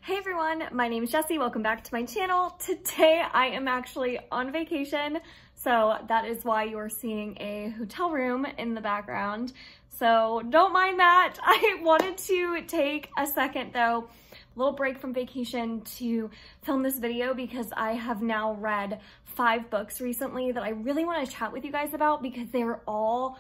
Hey everyone, my name is Jessie. Welcome back to my channel. Today I am actually on vacation, so that is why you're seeing a hotel room in the background. So don't mind that. I wanted to take a second though, a little break from vacation to film this video because I have now read 5 books recently that I really want to chat with you guys about because they were all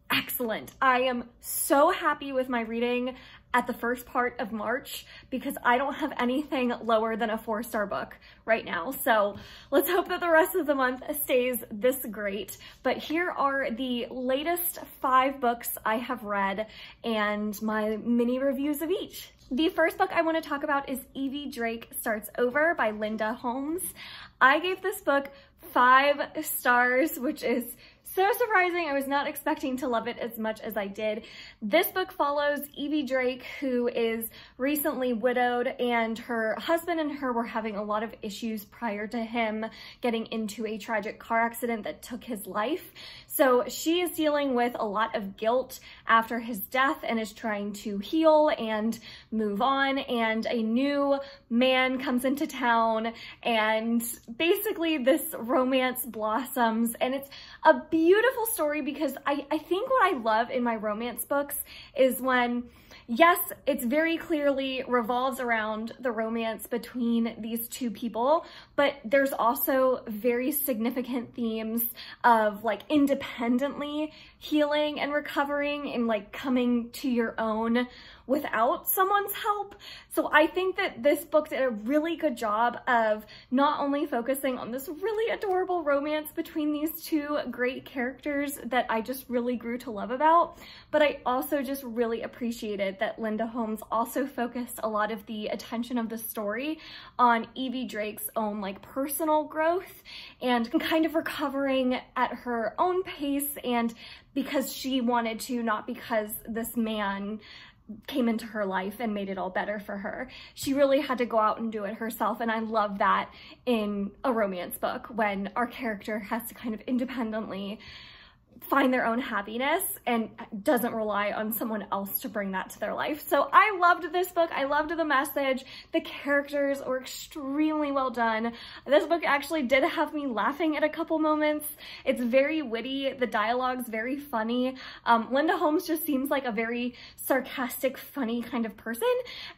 excellent. I am so happy with my reading at the first part of March because I don't have anything lower than a 4-star book right now. So let's hope that the rest of the month stays this great. But here are the latest 5 books I have read and my mini reviews of each. The first book I want to talk about is Evie Drake Starts Over by Linda Holmes. I gave this book 5 stars, which is so surprising. I was not expecting to love it as much as I did. This book follows Evie Drake, who is recently widowed, and her husband and her were having a lot of issues prior to him getting into a tragic car accident that took his life. So she is dealing with a lot of guilt after his death and is trying to heal and move on, and a new man comes into town and basically this romance blossoms, and it's a beautiful story because I think what I love in my romance books is when, yes, it's very clearly revolves around the romance between these two people, but there's also very significant themes of like independently healing and recovering and like coming to your own without someone's help. So I think that this book did a really good job of not only focusing on this really adorable romance between these two great characters that I just really grew to love about, but I also just really appreciated that Linda Holmes also focused a lot of the attention of the story on Evie Drake's own like personal growth and kind of recovering at her own pace, and because she wanted to, not because this man came into her life and made it all better for her. She really had to go out and do it herself, and I love that in a romance book when our character has to kind of independently find their own happiness and doesn't rely on someone else to bring that to their life. So I loved this book. I loved the message. The characters were extremely well done. This book actually did have me laughing at a couple moments. It's very witty. The dialogue's very funny. Linda Holmes just seems like a very sarcastic, funny kind of person.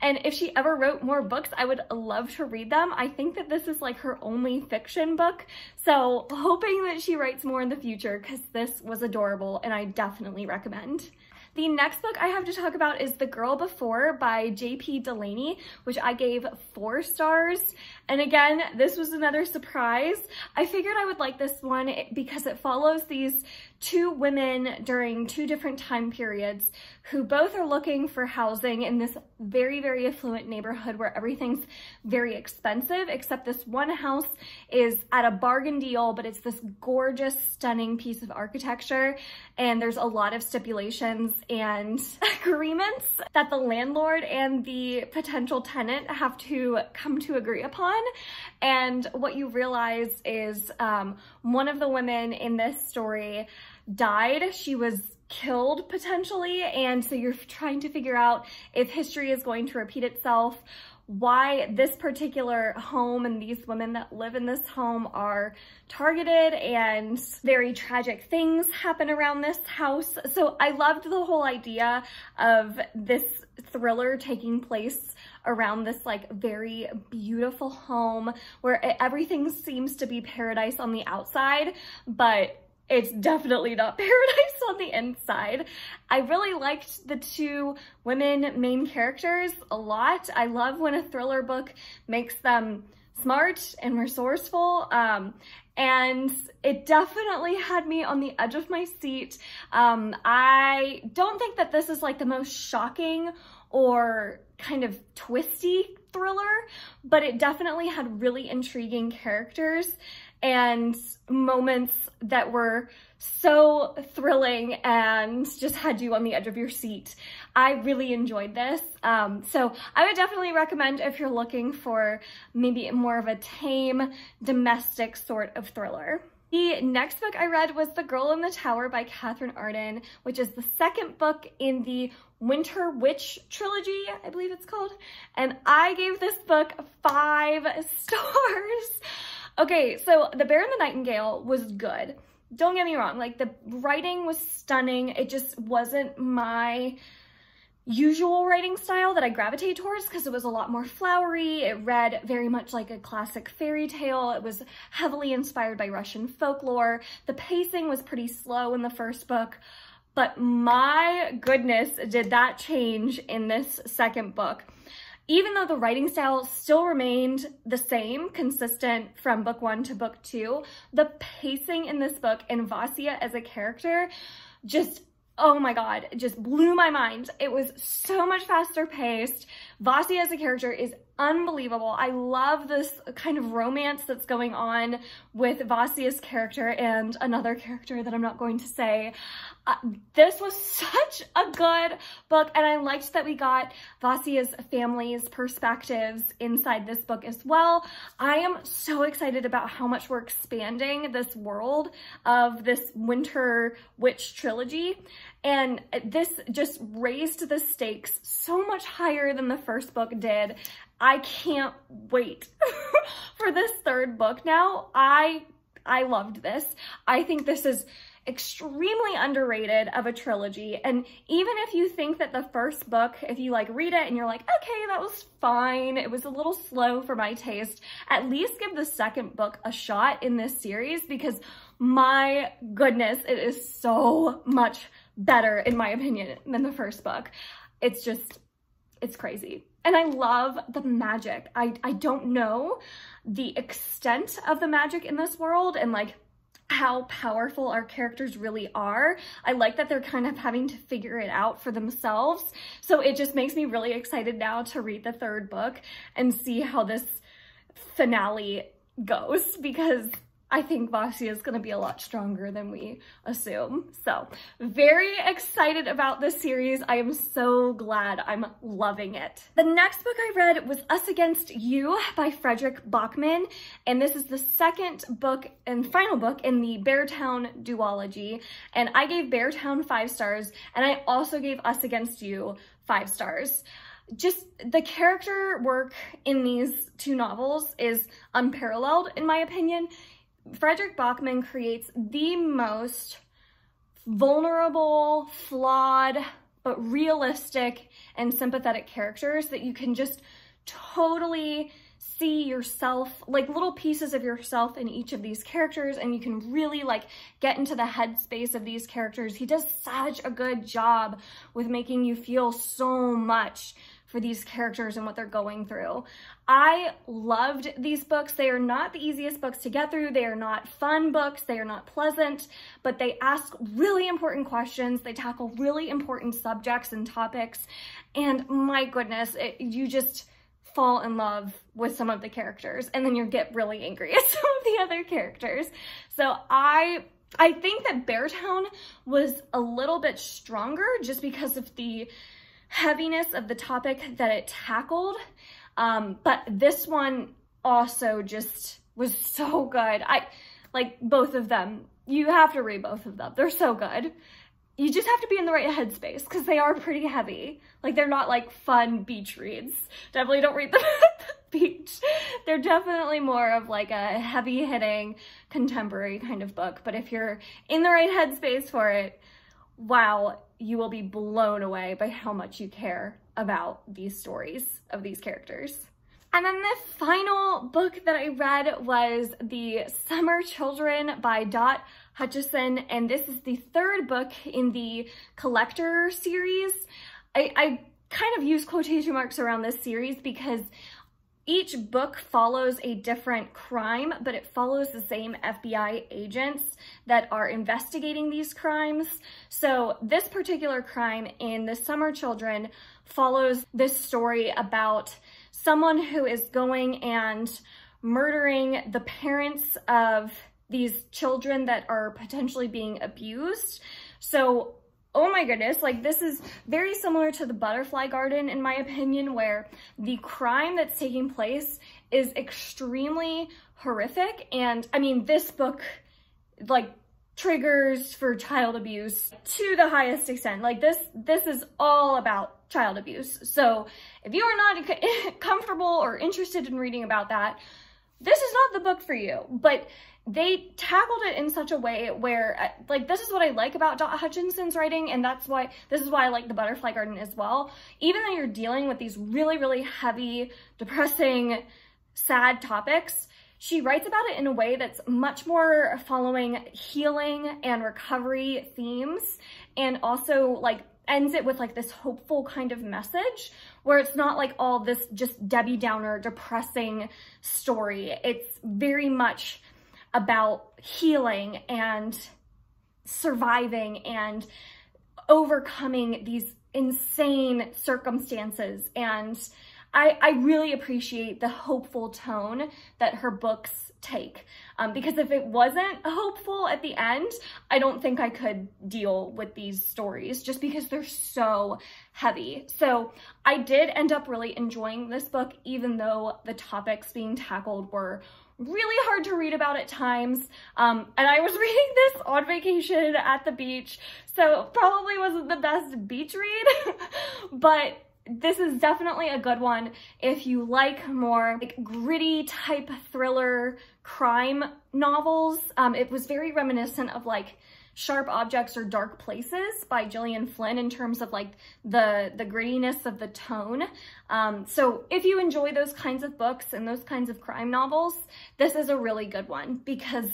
And if she ever wrote more books, I would love to read them. I think that this is like her only fiction book. So hoping that she writes more in the future because this was adorable and I definitely recommend. The next book I have to talk about is The Girl Before by J.P. Delaney, which I gave 4 stars. And again, this was another surprise. I figured I would like this one because it follows these 2 women during 2 different time periods who both are looking for housing in this very, very affluent neighborhood where everything's very expensive, except this one house is at a bargain deal, but it's this gorgeous, stunning piece of architecture. And there's a lot of stipulations and agreements that the landlord and the potential tenant have to come to agree upon. And what you realize is one of the women in this story died. She was killed potentially, and so you're trying to figure out if history is going to repeat itself, why this particular home and these women that live in this home are targeted, and very tragic things happen around this house. So I loved the whole idea of this thriller taking place around this like very beautiful home where everything seems to be paradise on the outside, but it's definitely not paradise on the inside. I really liked the 2 women main characters a lot. I love when a thriller book makes them smart and resourceful, and it definitely had me on the edge of my seat. I don't think that this is like the most shocking or kind of twisty thriller, but it definitely had really intriguing characters and moments that were so thrilling and just had you on the edge of your seat. I really enjoyed this. So I would definitely recommend if you're looking for maybe more of a tame domestic sort of thriller. The next book I read was The Girl in the Tower by Catherine Arden, which is the second book in the Winter Witch trilogy, I believe it's called. And I gave this book 5 stars. Okay, so The Bear and the Nightingale was good. Don't get me wrong, like the writing was stunning. It just wasn't my usual writing style that I gravitate towards because it was a lot more flowery. It read very much like a classic fairy tale. It was heavily inspired by Russian folklore. The pacing was pretty slow in the first book, but my goodness, did that change in this second book. Even though the writing style still remained the same, consistent from book 1 to book 2, the pacing in this book and Vasya as a character just, oh my God, it just blew my mind. It was so much faster paced. Vasya as a character is unbelievable. I love this kind of romance that's going on with Vasya's character and another character that I'm not going to say. This was such a good book, and I liked that we got Vasya's family's perspectives inside this book as well. I am so excited about how much we're expanding this world of this Winter Witch trilogy, and this just raised the stakes so much higher than the first book did. I can't wait for this third book now. I loved this. I think this is extremely underrated of a trilogy, and even if you think that the first book, if you like read it and you're like, okay, that was fine, it was a little slow for my taste, at least give the second book a shot in this series, because my goodness, it is so much better in my opinion than the first book. It's crazy. And I love the magic. I don't know the extent of the magic in this world and like how powerful our characters really are. I like that they're kind of having to figure it out for themselves. So it just makes me really excited now to read the third book and see how this finale goes, because I think Vasya is going to be a lot stronger than we assume. So very excited about this series. I am so glad. I'm loving it. The next book I read was Us Against You by Frederick Bachman. And this is the second book and final book in the Beartown duology. And I gave Beartown 5 stars. And I also gave Us Against You 5 stars. Just the character work in these 2 novels is unparalleled in my opinion. Frederick Bachman creates the most vulnerable, flawed, but realistic and sympathetic characters that you can just totally see yourself, like little pieces of yourself in each of these characters, and you can really like get into the headspace of these characters. He does such a good job with making you feel so much for these characters and what they're going through. I loved these books. They are not the easiest books to get through. They are not fun books. They are not pleasant, but they ask really important questions. They tackle really important subjects and topics. And my goodness, you just fall in love with some of the characters, and then you get really angry at some of the other characters. So I think that Beartown was a little bit stronger just because of the heaviness of the topic that it tackled, but this one also just was so good. I like both of them. You have to read both of them. They're so good. You just have to be in the right headspace because they are pretty heavy. Like, they're not like fun beach reads. Definitely don't read them at the beach. They're definitely more of like a heavy-hitting contemporary kind of book. But if you're in the right headspace for it, wow, you will be blown away by how much you care about these stories of these characters. And then the final book that I read was The Summer Children by Dot Hutchison, and this is the 3rd book in the Collector series. I kind of use quotation marks around this series because each book follows a different crime, but it follows the same FBI agents that are investigating these crimes. So this particular crime in The Summer Children follows this story about someone who is going and murdering the parents of these children that are potentially being abused. So, oh my goodness, like this is very similar to The Butterfly Garden in my opinion, where the crime that's taking place is extremely horrific. And I mean, this book like triggers for child abuse to the highest extent. Like this is all about child abuse. So if you are not comfortable or interested in reading about that, this is not the book for you. But they tackled it in such a way where, like, this is what I like about Dot Hutchinson's writing, and this is why I like The Butterfly Garden as well. Even though you're dealing with these really, really heavy, depressing, sad topics, she writes about it in a way that's much more following healing and recovery themes, and also like ends it with like this hopeful kind of message where it's not like all this just Debbie Downer depressing story. It's very much about healing and surviving and overcoming these insane circumstances. And I really appreciate the hopeful tone that her books take. Because if it wasn't hopeful at the end, I don't think I could deal with these stories just because they're so heavy. So I did end up really enjoying this book, even though the topics being tackled were really hard to read about at times. And I was reading this on vacation at the beach, so probably wasn't the best beach read, but this is definitely a good one if you like more like gritty type thriller crime novels. It was very reminiscent of like Sharp Objects or Dark Places by Gillian Flynn in terms of like the grittiness of the tone. So if you enjoy those kinds of books and those kinds of crime novels, this is a really good one because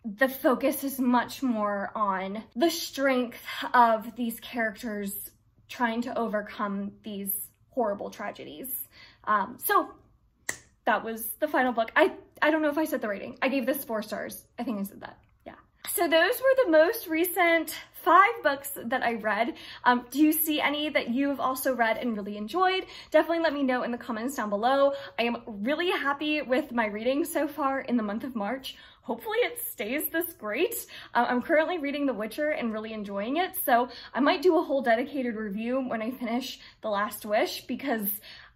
the focus is much more on the strength of these characters trying to overcome these horrible tragedies. So that was the final book. I don't know if I said the rating. I gave this 4 stars. I think I said that. Yeah. So those were the most recent 5 books that I read. Do you see any that you've also read and really enjoyed? Definitely let me know in the comments down below. I am really happy with my reading so far in the month of March. Hopefully it stays this great. I'm currently reading The Witcher and really enjoying it, so I might do a whole dedicated review when I finish The Last Wish because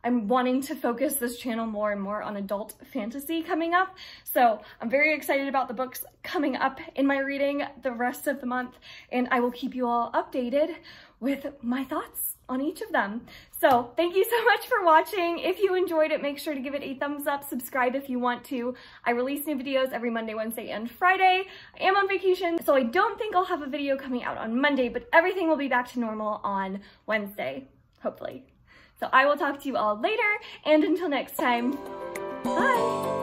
I'm wanting to focus this channel more and more on adult fantasy coming up. So I'm very excited about the books coming up in my reading the rest of the month, and I will keep you all updated with my thoughts on each of them. So thank you so much for watching. If you enjoyed it, make sure to give it a thumbs up, subscribe if you want to. I release new videos every Monday, Wednesday, and Friday. I am on vacation, so I don't think I'll have a video coming out on Monday, but everything will be back to normal on Wednesday, hopefully. So I will talk to you all later, and until next time, bye!